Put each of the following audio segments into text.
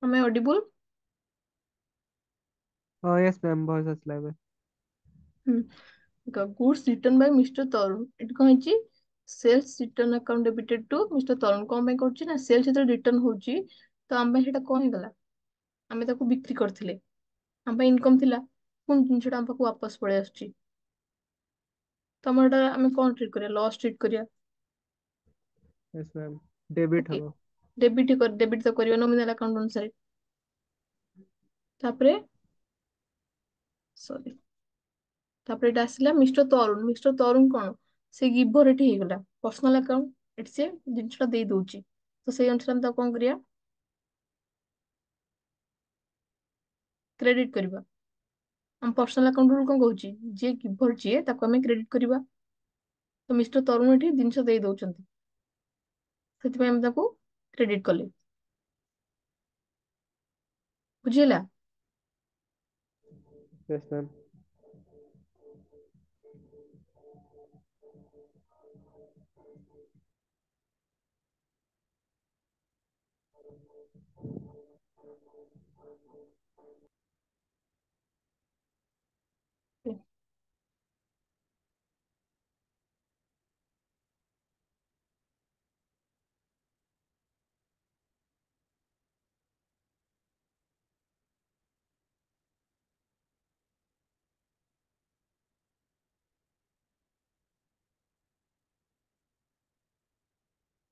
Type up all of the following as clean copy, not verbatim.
हमें ऑडिबल। हाँ yes ma'am, बहुत असला है। गुड्स रिटर्न बाय मिस्टर तरुण, ଏଠି କଣ ହେଇଛି? ସେल्ସ return account debited two mister ତରୁଣ। କଣ ପାଇଁ କରୁଛି ନା, ସେଲ୍ସ ଯେତେବେଳେ ରିଟର୍ନ ହଉଛି ତ ଆମ ପାଇଁ ସେଟା କଣ ହେଇଗଲା, ଆମେ ତାକୁ ବିକ୍ରି କରିଥିଲେ, ଆମ ପାଇଁ ଇନକମ ଥିଲା, ପୁଣି ଜିନିଷଟା ଆମ ପାଖକୁ ವಾಪस ପଳେଇ ଆସୁଛି। ତମର ଏଟା ଆମେ କଣ ଟ୍ରିଟ୍ କରିବା? ଲସ୍ ଟ୍ରିଟ୍ କରିବା। Yes ma'am, debit okay, hub. Debit ତ କରିବା ନୋମିନାଲ ଆକାଉଣ୍ଟ ଅନୁସାରେ। ତାପରେ ସରି, ତାପରେ ଏଟା ଆସିଲା ମିଷ୍ଟର ତରୁଣ। ମିଷ୍ଟର ତରୁଣ କଣ, ସେ ଗିଭର ଏଠି ହେଇଗଲା, ପର୍ସନାଲ ଆକାଉଣ୍ଟ ଏଠି ସେ ଜିନିଷଟା ଦେଇ ଦଉଛି, ତ ସେଇ ଅନୁସାରେ ଆମେ ତାକୁ କଣ କରିବା? କ୍ରେଡିଟ କରିବା। ଆମ ପର୍ସନାଲ ଆକାଉଣ୍ଟ କଣ କହୁଛି, ଯିଏ ଗିଭର ଯିଏ ତାକୁ ଆମେ କ୍ରେଡିଟ କରିବା। ତ ମିଷ୍ଟର ତରୁଣ ଏଠି ଜିନିଷ ଦେଇ ଦଉଛନ୍ତି, ସେଥିପାଇଁ ଆମେ ତାକୁ କ୍ରେଡିଟ କଲେ। ବୁଝିହେଲା? Yes ma'am.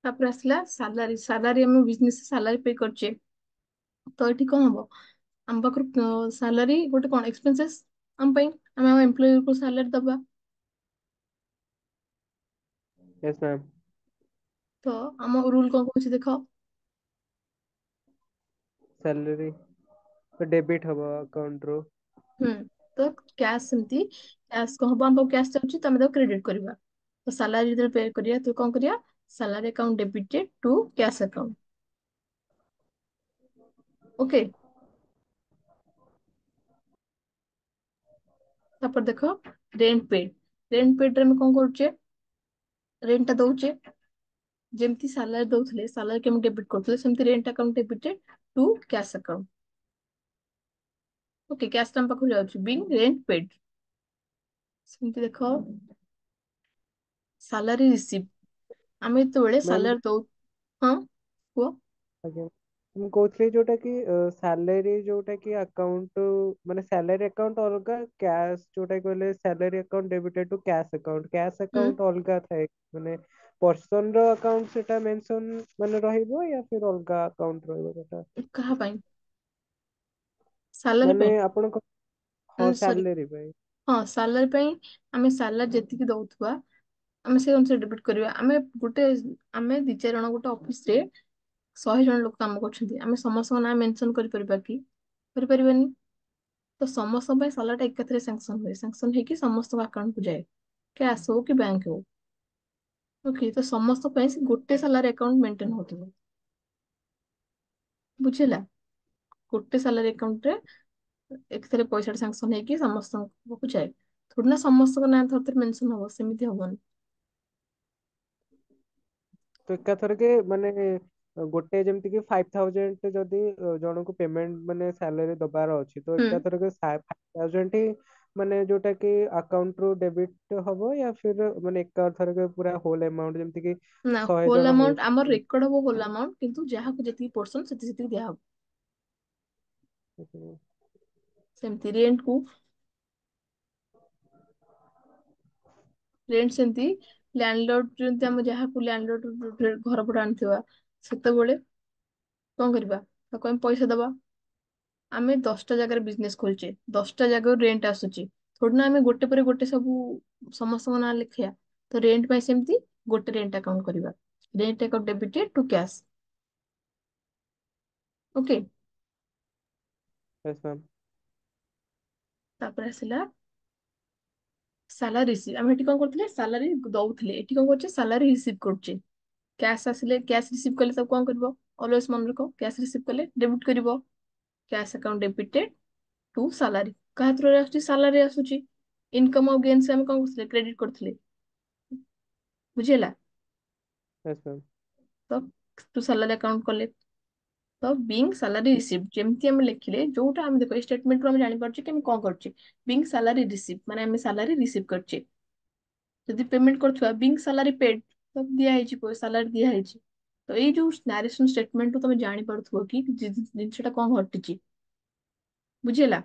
ତାପରେ ଆସିଲା ସାଲାରୀ। ସାଲାରୀ ଆମେ ବିଜନେସ ସାଲାରୀ ପେ କରୁଛେ, ତ ଏଠି କଣ ହବ? ଆମ ପାଖରୁ ସାଲାରୀ ଗୋଟେ କଣ ଏକ୍ସପେନ୍ସେସ୍ ଆମ ପାଇଁ, ଆମେ ଆମ ଏମ୍ପ୍ଲୟି କୁ ସାଲାରୀ ଦବା। Yes ma'am. ତ ଆମ ରୁଲ କଣ କହୁଛି ଦେଖ। सैलरी तो डेबिट हब अकाउंट रो। ହୁଁ, ତ କ୍ୟାश ସେମିତି, କ୍ୟାଶ କଣ ହବ? ଆମ ପାଖକୁ କ୍ୟାଶ ଯାଉଛି ତ ଆମେ ତାକୁ କ୍ରେଡିଟ କରିବା। ତ ସାଲାରୀ ଯେତେବେଳେ ପେ କରିବା ତ କଣ କରିବା? Salary account debited to cash account. Okay. ତାପରେ ଦେଖ, ରେଣ୍ଟ ପେଡ। ରେଣ୍ଟ ପେଡ ରେ ଆମେ କଣ କରୁଛେ? ରେଣ୍ଟ ଟା ଦଉଛେ, ଯେମିତି ସାଲାରୀ ଦଉଥିଲେ, ସାଲାରୀ କେମିତି ଡେବିଟ କରୁଥିଲେ, ସେମିତି rent account debited to cash account. Okay, cash ଆମ ପାଖକୁ ଯାଉଛି ବିଂ ରେଣ୍ଟ ପେଡ। ସେମିତି ଦେଖ, ସାଲାରୀ ରିସିଭ, ଆମେ ଯେତେବେଳେ मैम ସାଲାରୀ ଦଉ। ହଁ କୁହ। ଆଜ୍ଞା, ମୁଁ କହୁଥିଲି ଯୋଉଟା କି ସାଲାରୀ ଯୋଉଟା କି ଆକାଉଣ୍ଟ, ମାନେ ସାଲାରୀ ଆକାଉଣ୍ଟ ଅଲଗା, କ୍ୟାଶ ଯୋଉଟା କହିଲେ salary account debited to cash account, cash ହୁଁ, ଆକାଉଣ୍ଟ ଅଲଗା ଥାଏ ମାନେ ପର୍ସନ ର ଆକାଉଣ୍ଟ ସେଟା ମେନସନ ମାନେ ରହିବ ୟା ଫିର ଅଲଗା ଆକାଉଣ୍ଟ ରହିବ ସେଟା? କାହା ପାଇଁ? ସାଲାରୀ ମାନେ ପାଇଁ। ଆପଣଙ୍କ, ହଁ ସରି, ସାଲେରୀ ପାଇଁ। ହଁ ସାଲାରୀ ପାଇଁ। ଆମେ ସାଲାରୀ ଯେତିକି ଦଉଥିବା ଆମେ ସେଇ ଅନୁସାରେ ଡେବିଟ୍ କରିବା। ଆମେ ଦି ଚାରି ଜଣ ଗୋଟେ ଅଫିସ ରେ 100 ଜଣ ଲୋକ କାମ କରୁଛନ୍ତି, ଆମେ ସମସ୍ତଙ୍କ ନାଁ ମେନସନ କରିପାରିବା କି? କରିପାରିବାନି। ତ ସମସ୍ତଙ୍କ ପାଇଁ ସାଲାରୀ ଟା ଏକାଥରେ ସାଙ୍ଗସନ ହୁଏ, ସାଙ୍ଗସନ ହେଇକି ସମସ୍ତଙ୍କ ଆକାଉଣ୍ଟ କୁ ଯାଏ, କ୍ୟାଶ ହଉ କି ବ୍ୟାଙ୍କ ହଉ। ଓକେ, ତ ସମସ୍ତଙ୍କ ପାଇଁ ସେ ଗୋଟେ ସାଲାରୀ ଆକାଉଣ୍ଟ ମେଣ୍ଟେନ ହଉଥିବ। ବୁଝିଲା? ଗୋଟେ ସାଲାରୀ ଆକାଉଣ୍ଟ ରେ ଏଥିରେ ପଇସା ସାଙ୍ଗସନ ହେଇକି ସମସ୍ତଙ୍କ ପାଖକୁ ଯାଏ। ଥୋଡି ନା ସମସ୍ତଙ୍କ ନାଁ ଥରେ ଥରେ ମେନସନ ହବ, ସେମିତି ହବନି। ତ ଏକାଥରକେ ମାନେ ଗୋଟେ ଯେମିତି କି 5,000 ଯଦି ଜଣଙ୍କୁ ପେମେଣ୍ଟ ମାନେ ସାଲାରୀ ଦବାର ଅଛି, ତ ହୁଁ, ଏକାଥରକେ 5,000 ହିଁ ମାନେ ଯୋଉଟା କି ଆକାଉଣ୍ଟ ରୁ ଡେବିଟ ହବ ୟା ଫିର ମାନେ ଏକାଥରକେ ପୁରା ହୋଲ ଆମାଉଣ୍ଟ ଯେମିତି କି ନା, 100 ହୋଲ ଜଣ ଆମାଉଣ୍ଟ ଆମର ହଉ। ରେକର୍ଡ ହବ, ହୋଲ ଆମାଉଣ୍ଟ, କିନ୍ତୁ ଯାହାକୁ ଯେତିକି ପର୍ସନ ସେତିକି ସେତିକି ଦିଆହବ। ସେମିତି ରେଣ୍ଟ କୁ, ରେଣ୍ଟ ସେମିତି ଲ୍ୟାଣ୍ଡଲord, ଯେମିତି ଆମେ ଯାହାକୁ ଲ୍ୟାଣ୍ଡଲord ଘର ଭଡା ଆଣିଥିବା, ସେତେବେଳେ କଣ କରିବା? ତାକୁ ଆମେ ପଇସା ଦବା। ଆମେ 10ଟା ଜାଗାରେ ବିଜନେସ ଖୋଲିଛେ, 10ଟା ଜାଗାରୁ ରେଣ୍ଟ ଆସୁଛି, ଥୋଡି ନା ଆମେ ଗୋଟେ ପରେ ଗୋଟେ ସବୁ ସମସ୍ତଙ୍କ ନାଁ ଲେଖିବା। ତ ରେଣ୍ଟ ପାଇଁ ସେମିତି ଗୋଟେ ରେଣ୍ଟ ଆକାଉଣ୍ଟ କରିବା, rent account debited to cash. Okay. Yes ma'am. ତାପରେ ଆସିଲା ସାଲାରୀ ରିସିଭ। ଆମେ ଏଠି କଣ କରୁଥିଲେ? ସାଲାରୀ ଦଉଥିଲେ, ଏଠି କଣ କରୁଛେ? ସାଲାରୀ ରିସିଭ କରୁଛେ। କ୍ୟାଶ ଆସିଲେ, କ୍ୟାଶ ରିସିଭ କଲେ ତାକୁ କଣ କରିବ? ଅଲୱେଜ ମନେ ରଖ, କ୍ୟାଶ ରିସିଭ କଲେ ଡେବିଟ କରିବ। Cash account debited to salary. କାହା ଥ୍ରୋରେ ଆସୁଛି? ସାଲାରୀ ଆସୁଛି। ଇନକମ ଆଉ ଗେନ୍ସ ଆମେ କଣ କରୁଥିଲେ? କ୍ରେଡିଟ କରୁଥିଲେ। ବୁଝିହେଲା? Yes ma'am. ତ ଟୁ ସାଲାରୀ ଆକାଉଣ୍ଟ କଲେ। ତ ବିଙ୍ଗ ସାଲାରୀ ରିସିଭ ଯେମିତି ଆମେ ଲେଖିଲେ, ଯୋଉଟା ଆମେ ଦେଖ ଏଇ ଷ୍ଟେଟମେଣ୍ଟରୁ ଆମେ ଜାଣିପାରୁଛେ କି ଆମେ କଣ କରୁଛେ। ବିଙ୍ଗ ସାଲାରୀ ରିସିଭ ମାନେ ଆମେ ସାଲାରୀ ରିସିଭ କରୁଛେ। ଯଦି ପେମେଣ୍ଟ କରୁଥିବା ବିଙ୍ଗ ସାଲାରୀ ପେଡ୍, ତ ଦିଆହେଇଛି ସାଲାରୀ ଦିଆହେଇଛି। ତ ଏଇ ଯୋଉ ନାରେସନ ଷ୍ଟେଟମେଣ୍ଟରୁ ତମେ ଜାଣିପାରୁଥିବ କି ଜିନିଷଟା କଣ ଘଟିଛି। ବୁଝିହେଲା।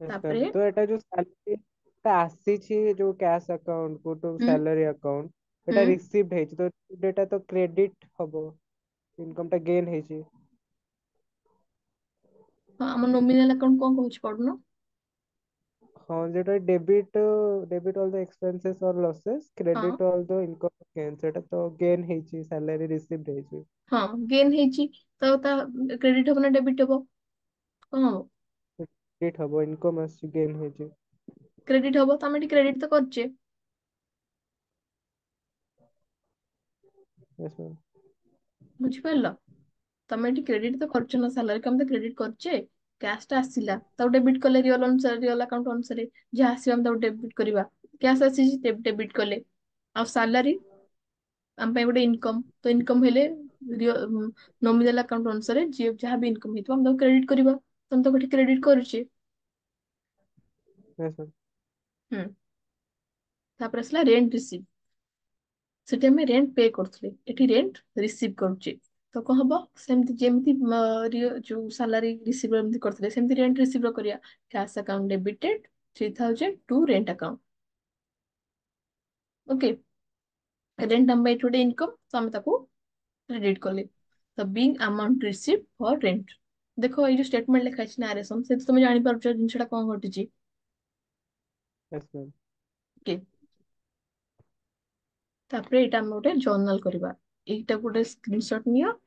Yes, ତାପରେ ma'am. ତ ଏଟା ଯୋଉ salary ଟା ଆସିଛି ଯୋଉ କ୍ୟାଶ ଆକାଉଣ୍ଟ କୁ ଟୁ ହୁଁ ସାଲାରୀ ଆକାଉଣ୍ଟ ହୁଁ ଏଟା ରିସିଭ ହେଇଛି, ତ ଏଟା ତ କ୍ରେଡିଟ ହବ, ଇନକମ ଟା ଗେନ୍ ହେଇଛି। ହଁ, ଆମ ନୋମିନାଲ ଆକାଉଣ୍ଟ କଣ କହୁଛି ପଢୁନ। ହଁ, ଯେଟା ଡେବିଟ ଅଲ ଦ ଏକ୍ସପେନ୍ସେସ୍ ଅର ଲସେସ୍, ହଁ କ୍ରେଡିଟ ଅଲ ଦ ଇନକମ ଗେନ୍, ସେଟା ତ ଗେନ୍ ହେଇଛି, ସାଲାରୀ ରିସିଭ ହେଇଛି। ହଁ, ଗେନ୍ ହେଇଛି, ତ ତା କ୍ରେଡିଟ ହବ ନା ଡେବିଟ ହବ, କଣ ହବ। କ୍ରେଡିଟ ହବ, ଇନକମ ଆସିଛି, ଗେନ୍ ହେଇଛି। କ୍ରେଡିଟ ହବ, ତ ଆମେ ଏଠି କ୍ରେଡିଟ ତ କରିଛେ। Yes, ma'am. ବୁଝିପାରିଲ। ତମେ ଏଠି କ୍ରେଡିଟ ତ କରୁଛ ନା, ସାଲାରୀ କୁ ଆମେ ତ କ୍ରେଡିଟ କରୁଛେ। କ୍ୟାଶ ଟା ଆସିଲା, ତାକୁ ଡେବିଟ କଲେ ରିଅଲ ଅନୁସାରେ, ରିଅଲ ଆକାଉଣ୍ଟ ଅନୁସାରେ ଯାହା ଆସିବ ଆମେ ତାକୁ ଡେବିଟ କରିବା। କ୍ୟାଶ ଆସିଛି ଡେବିଟ କଲେ। ଆଉ ସାଲାରୀ ଆମ ପାଇଁ ଗୋଟେ ଇନକମ, ତ ଇନକମ ହେଲେ ନୋମିନାଲ ଆକାଉଣ୍ଟ ଅନୁସାରେ ଯିଏ ଯାହା ବି ଇନକମ ହେଇଥିବ ଆମେ ତାକୁ କ୍ରେଡିଟ କରିବା, ତମେ ତାକୁ ଏଠି କ୍ରେଡିଟ କରୁଛେ। Yes, ma'am. ହୁଁ। ତାପରେ ଆସିଲା ରେଣ୍ଟ ରିସିଭ। ସେଠି ଆମେ ରେଣ୍ଟ ପେ କରୁଥିଲେ, ଏଠି ରେଣ୍ଟ ରିସିଭ କରୁଛେ। ତ କଣ ହବ, ସେମିତି ଯେମିତି ଯୋଉ ସାଲାରୀ ରିସିଭ ଏମିତି କରିଥିଲେ ସେମିତି ରେଣ୍ଟ ରିସିଭ କରିବା। Cash account debited 3000 to rent account. Okay. Rent ଆମ ପାଇଁ ଏଠି ଗୋଟେ ଇନକମ, ତ ଆମେ ତାକୁ କ୍ରେଡିଟ କଲେ। ତ ବିଙ୍ଗ ଆମାଉଣ୍ଟ ରିସିଭ ଫର ରେଣ୍ଟ। ଦେଖ ଏଇ ଯୋଉ ଷ୍ଟେଟମେଣ୍ଟ ଲେଖା ହେଇଛି ନାରେସନ, ସେଥିରେ ତମେ ଜାଣିପାରୁଛ ଜିନିଷଟା କଣ ଘଟିଛି। Yes, ma'am. ଓକେ। ତାପରେ ଏଇଟା ଆମେ ଗୋଟେ ଜର୍ନାଲ କରିବା। ଏଇଟା ଗୋଟେ ସ୍କ୍ରିନସଟ ନିଅ।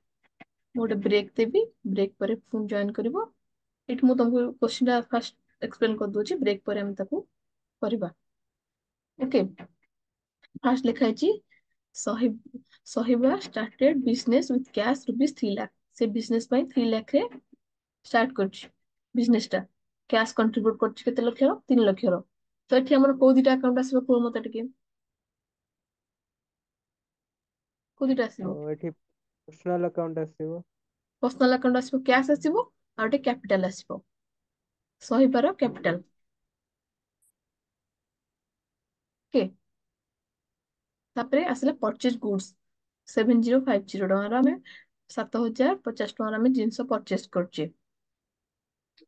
ମୁଁ ଗୋଟେ ବ୍ରେକ୍ ଦେବି, ବ୍ରେକ୍ ପରେ ପୁଣି ଜଏନ କରିବ। ଏଇଠି ମୁଁ ତମକୁ କୋଶ୍ଚିନ୍ ଟା ଫାଷ୍ଟ ଏକ୍ସପ୍ଲେନ କରିଦଉଛି, ବ୍ରେକ୍ ପରେ ଆମେ ତାକୁ କରିବା। ଓକେ। ଫାଷ୍ଟ ଲେଖା ହେଇଛି ସହିବା started business with cash rupees 3 lakh। ସେ ବିଜନେସ ପାଇଁ 3 ଲାଖ ରେ ଷ୍ଟାର୍ଟ କରିଛି ବିଜନେସ ଟା। କ୍ୟାଶ କଣ୍ଟ୍ରିବ୍ୟୁଟ କରିଛି କେତେ ଲକ୍ଷର, 3 ଲକ୍ଷର। ତ ଏଠି ଆମର କୋଉ ଦିଟା ଆକାଉଣ୍ଟ ଆସିବ କୁହ ମତେ ଟିକେ। କୋଉ ଦିଟା ତ ଆସିବ। ଏଠି ପର୍ସନାଲ ଆକାଉଣ୍ଟ ଆସିବ। ପର୍ସନାଲ ଆକାଉଣ୍ଟ ଆସିବ, କ୍ୟାଶ ଆସିବ, ଆଉ ଗୋଟେ କ୍ୟାପିଟାଲ ଆସିବ, ସହିବାର କ୍ୟାପିଟାଲ। ଓକେ। ତାପରେ ଆସିଲା ପରଚେଜ ଗୁଡସ୍ 7050 ଟଙ୍କାର ଆମେ 7050 ଟଙ୍କାର ଆମେ ଜିନିଷ ପରଚେଜ କରୁଛେ।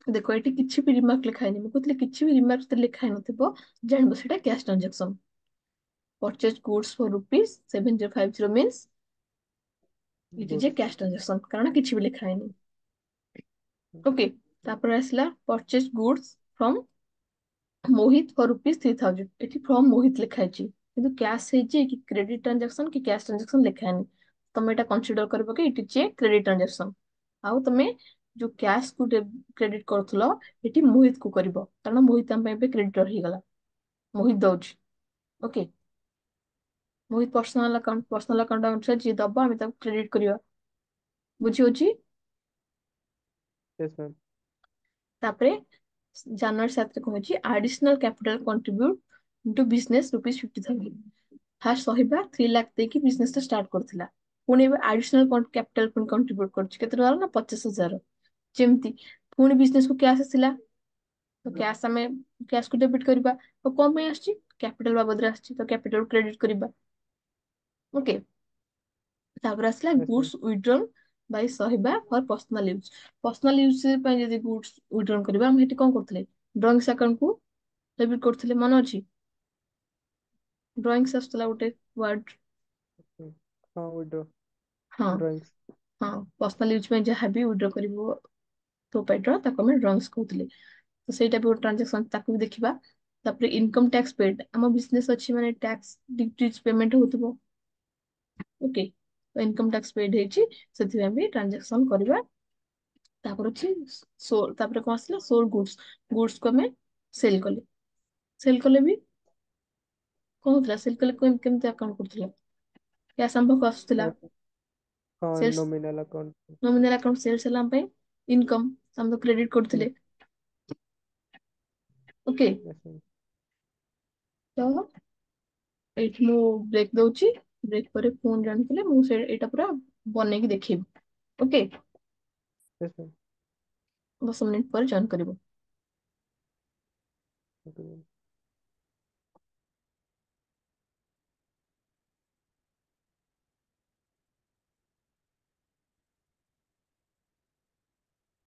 ଦେଖ ଏଠି କିଛି ବି ରିମାର୍କ ଲେଖା ହେଇନି, ମୁଁ କହୁଥିଲି କିଛି ବି ରିମାର୍କ ଲେଖା ହେଇନଥିବ ଜାଣିବ ସେଇଟା cash transaction. purchase goods for rupees 7050 means it is a goods. cash transaction, କାରଣ କିଛି ବି ଲେଖା ହେଇନି। ଓକେ। ତାପରେ ଆସିଲା purchase goods from Mohit for rupees 3000। ଏଠି from ମୋହିତ ଲେଖା ହେଇଛି, କିନ୍ତୁ କ୍ୟାଶ ହେଇଛି କି କ୍ରେଡିଟ ଟ୍ରାଞ୍ଜାକ୍ସନ କି କ୍ୟାଶ ଟ୍ରାଞ୍ଜାକ୍ସନ ଲେଖା ହେଇନି। ତମେ ଏଇଟା କନସିଡର କରିବ କି ଇଟ ଇଜ ଏ କ୍ରେଡିଟ ଟ୍ରାଞ୍ଜାକ୍ସନ। ଆଉ ତମେ ଯୋଉ କ୍ୟାଶ କୁ କ୍ରେଡିଟ କରୁଥିଲ, ଏଠି ମୋହିତ କୁ କରିବ, କାରଣ ମୋହିତ ଆମ ପାଇଁ ଏବେ କ୍ରେଡିଟର ହେଇଗଲା। ମୋହିତ ଦଉଛି। ଓକେ। ମୋହିତ ପର୍ସନାଲ ଆକାଉଣ୍ଟ ଅନୁସାରେ ଯିଏ ଦବ ଆମେ ତାକୁ କ୍ରେଡିଟ କରିବା। ବୁଝି ହଉଛି। Yes, ma'am. ତାପରେ ଜାନୁଆରୀ 7 ରେ କହିଛି additional capital contribute into business rupees 50,000। First ସହିବା 3 ଲାଖ ଦେଇକି ବିଜନେସ ଟା ଷ୍ଟାର୍ଟ କରୁଥିଲା। ପୁଣି ଏବେ ଆଡିସନାଲ କ୍ୟାପିଟାଲ କଣ୍ଟ୍ରିବ୍ୟୁଟ କରୁଛି, କେତେ ଟଙ୍କା ନା 50,000। ଯେମିତି ପୁଣି ବିଜନେସ କୁ କ୍ୟାଶ ଆସିଲା, ତ କ୍ୟାଶ କୁ ଡେବିଟ କରିବା। ତ କଣ ପାଇଁ ଆସିଛି, କ୍ୟାପିଟାଲ ବାବଦରେ ଆସିଛି, ତ କ୍ୟାପିଟାଲ କ୍ରେଡିଟ କରିବା। ଓକେ। ତାପରେ ଆସିଲା Yes, ma'am. Goods withdrawal Bai ସହିବା ଫର ପର୍ସନାଲ ୟୁଜ। ପର୍ସନାଲ ୟୁଜ ପାଇଁ ଯଦି ଗୁଡସ୍ ୱିଡ୍ରଲ୍ କରିବା, ଆମେ ଏଠି କଣ କରୁଥିଲେ, ଡ୍ରଇଂସ୍ ଆକାଉଣ୍ଟ କୁ ଡେବିଟ କରୁଥିଲେ, ମନେ ଅଛି। ଡ୍ରଇଂସ୍ ଆସୁଥିଲା ଗୋଟେ ୱାର୍ଡ। Okay. ହଁ, ୱିଡ୍ର ହଁ ଡ୍ରଇଂସ୍। ହଁ। ପର୍ସନାଲ ୟୁଜ ପାଇଁ ଯାହାବି ୱିଡ୍ର କରିବ ପ୍ରୋପାଇଟର, ତାକୁ ଆମେ ଡ୍ରଇଂସ୍ କହୁଥିଲେ। ତ ସେଇଟା ବି ଗୋଟେ ଟ୍ରାଞ୍ଜାକ୍ସନ, ତାକୁ ବି ଦେଖିବା। ତାପରେ ଇନକମ ଟ୍ୟାକ୍ସ ପେଡ୍, ଆମ ବିଜନେସ ଅଛି ମାନେ ଟ୍ୟାକ୍ସ ଡିଟିଜ ପେମେଣ୍ଟ ହଉଥିବ। ଓକେ। ଇନକମ ଟ୍ୟାକ୍ସ ପେଡ୍ ହେଇଛି, ସେଥିପାଇଁ ବି ଟ୍ରାଞ୍ଜାକ୍ସନ କରିବା। ତାପରେ ଅଛି ତାପରେ କଣ ଆସିଲା ସୋଲ ଗୁଡସ୍। ଗୁଡସ୍ କୁ ଆମେ ସେଲ କଲେ। ସେଲ କଲେ ବି କଣ ହଉଥିଲା, ସେଲ କଲେ କେମିତି ଆକାଉଣ୍ଟ କରୁଥିଲା, କ୍ୟାଶ ଆମ ପାଖକୁ ଆସୁଥିଲା। ହଁ, sales nominal account. Nominal account sales ହେଲା ଆମ ପାଇଁ ଇନକମ୍, ଆମେ ତାକୁ କ୍ରେଡିଟ କରୁଥିଲେ। ଓକେ। Yes, ma'am. ତ ଏଇଠି ମୁଁ ବ୍ରେକ୍ ଦଉଛି, ବ୍ରେକ୍ ପରେ ପୁଣି ଜାଣିଥିଲେ ମୁଁ ଏଇଟା ପୁରା ବନେଇକି ଦେଖେଇବୁ। ଓକେ। Yes, ma'am. 10 ମିନିଟ୍ ପରେ ଜଏନ୍ କରିବୁ। Okay, ma'am.